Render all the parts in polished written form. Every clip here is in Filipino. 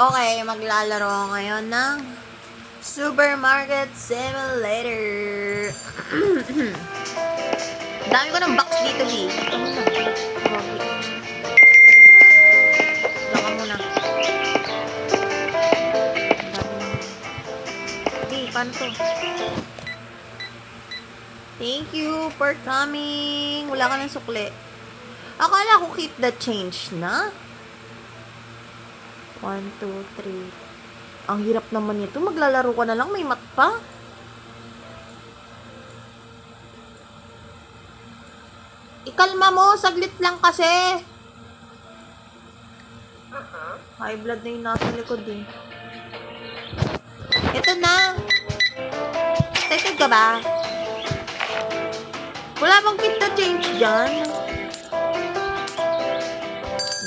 Okay, maglalaro ako ngayon ng Supermarket Simulator. Dami ko ng box dito, G. Ano na? Baka muna. G, paano to? Thank you for coming. Wala ka ng sukli. Akala ko keep the change na. 1, 2, 3. Ang hirap naman nito. Maglalaro ka na lang. May mat pa. Ikalma mo. Saglit lang kasi. High blood na yung nasa likod eh. Ito na. Excited ka ba? Wala bang keep the change dyan?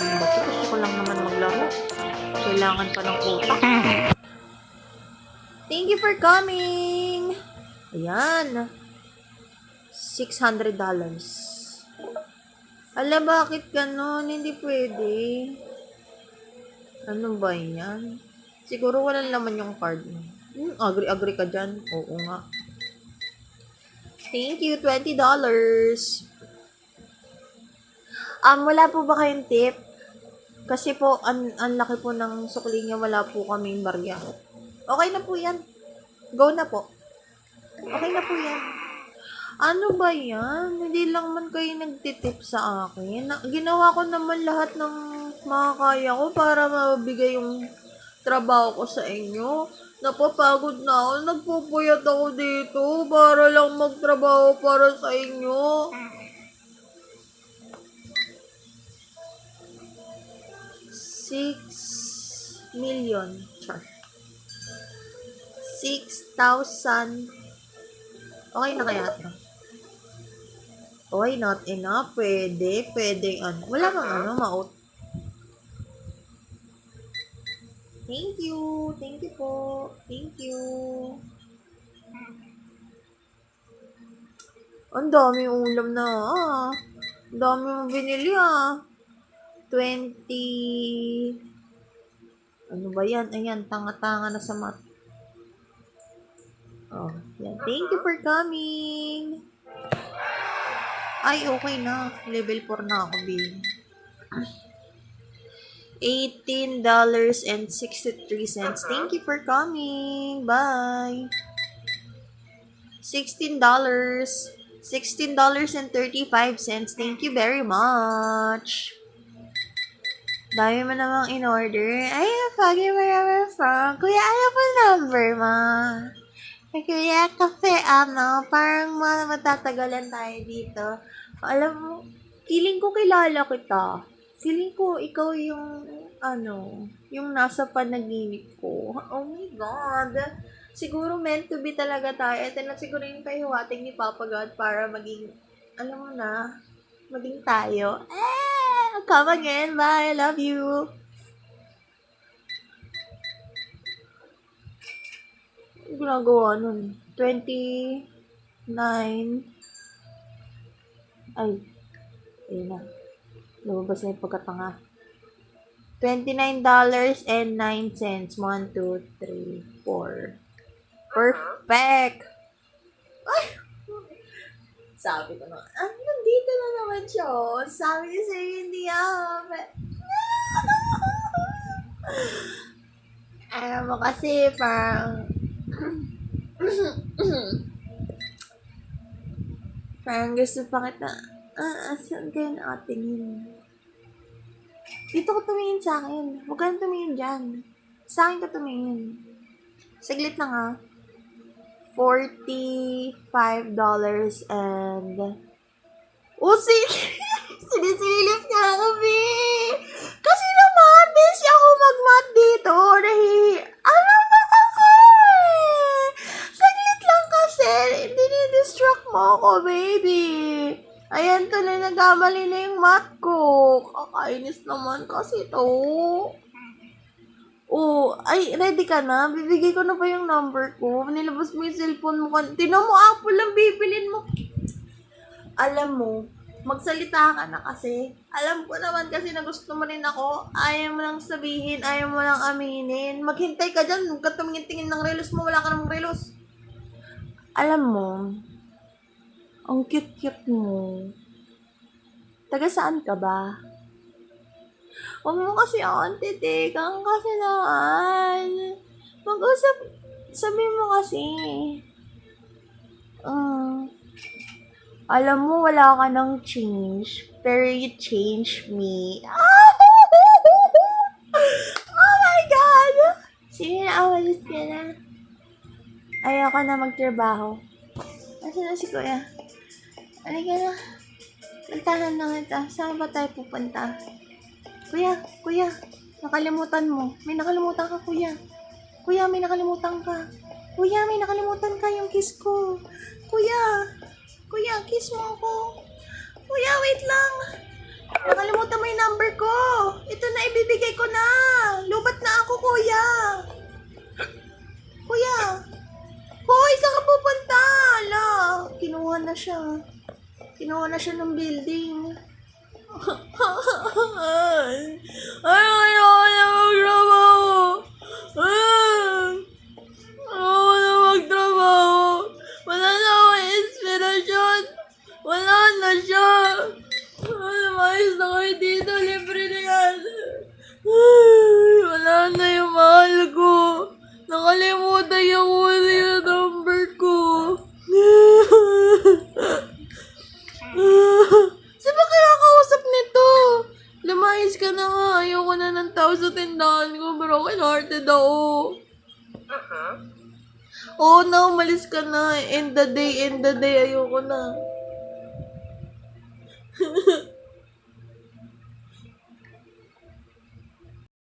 Ba't gusto ko lang naman maglaro? Kailangan pa ng utak. Thank you for coming. Ayan. $600. Ala, bakit ganun? Hindi pwede. Ano ba yan? Siguro wala naman yung card mo. Agree ka dyan. Oo nga. Thank you, $20. Wala po ba kayong tip? Kasi po, ang laki po ng sukli niya, wala po kaming barya. Okay na po yan. Go na po. Okay na po yan. Ano ba yan? Hindi lang man kayo nagtitip sa akin. Ginawa ko naman lahat ng makakaya ko para mabigay yung trabaho ko sa inyo. Napapagod na ako. Nagpupuyat ako dito para lang magtrabaho para sa inyo. 6 million. Char. 6,000. Okay na kaya ito? Okay, not enough. Pwede. Wala bang ma-out. Thank you. Thank you po. Thank you. Ang dami ulam na Ang dami mo binili 20. Ano ba yan? Ayan, tanga-tanga na sa mat. Yan. Thank you for coming. Ay, okay na. Level 4 na ako, B. $18.63. Thank you for coming. Bye. $16. $16.35. Thank you very much. Dami mo namang in-order. Ay, Foggy, where are from? Kuya, ano po number mo? Kuya, kape, parang matatagalan tayo dito. Alam mo, feeling ko kilala kita. Feeling ko ikaw yung, yung nasa panaginip ko. Oh my God. Siguro meant to be talaga tayo. Ito na siguro yung pahiwating ni Papa God para maging, alam mo na, maging tayo. Come again. Bye. I love you. Ginagawa nun. 29. Ay. Ayun na. Lumabas na yung pagkatanga. $29.09. 1, 2, 3, 4. Perfect. Ay. Sabi ko na, nandito na naman siya. Sabi ko sa'yo, hindi alam mo kasi, parang gusto pa kita, saan kayo nakatingin? Dito ko tumingin sa akin. Huwag ka na tumingin dyan. Sa akin ka tumingin. Saglit lang $45 and... Sinisilip niya ako, B! Kasi naman, busy ako mag-mat dito. Ano ba kasi? Saglit lang kasi. Dinidistract mo ako, baby. Ayan, tuloy nagkamali na yung mat ko. Kakainis naman kasi to. Ay, ready ka na? Bibigay ko na pa yung number ko. Nilabas mo yung cellphone mo. Tinan mo, Apple lang bibilin mo. Alam mo, Magsalita ka na kasi. Alam ko naman kasi na gusto mo rin ako. Ayaw mo lang sabihin, ayaw mo lang aminin. Maghintay ka dyan, huwag ka tumingin-tingin ng relos mo, wala ka namang relos. Alam mo, ang cute-cute mo. Taga saan ka ba? Huwag mo kasi akong titigang kasi naman. Mag-usap, sabi mo kasi. Alam mo, wala ka ng change, pero you change me. Oh my God! Sige na, awalis ka na. Ayoko na magtrabaho. Nasaan na si Kuya? Halika na. Puntahan na kita. Saan ba tayo pupunta? Kuya, nakalimutan mo. May nakalimutan ka, Kuya. Kuya, may nakalimutan ka. Kuya, may nakalimutan ka yung kiss ko. Kuya, kiss mo ako. Kuya, wait lang. Nakalimutan mo yung number ko. Ito na, ibibigay ko na. Lubat na ako, Kuya. Kuya. Hoy, saan ka pupunta? Ala, kinuha na siya. Kinuha na siya ng building. Ay, ayoko na magtrabaho. Ayoko na magtrabaho. Wala na akong inspirasyon. Wala na siya. Lumayas na kayo dito. Libre na yan. Wala na yung mahal ko. Nakalimutan yung number ko. Saan ba kaya kausap nito? Lumayas ka na nga. Ayoko na ng tao sa tindahan ko. Broken hearted ako. Oo na, umalis ka na. End the day. Ayoko na.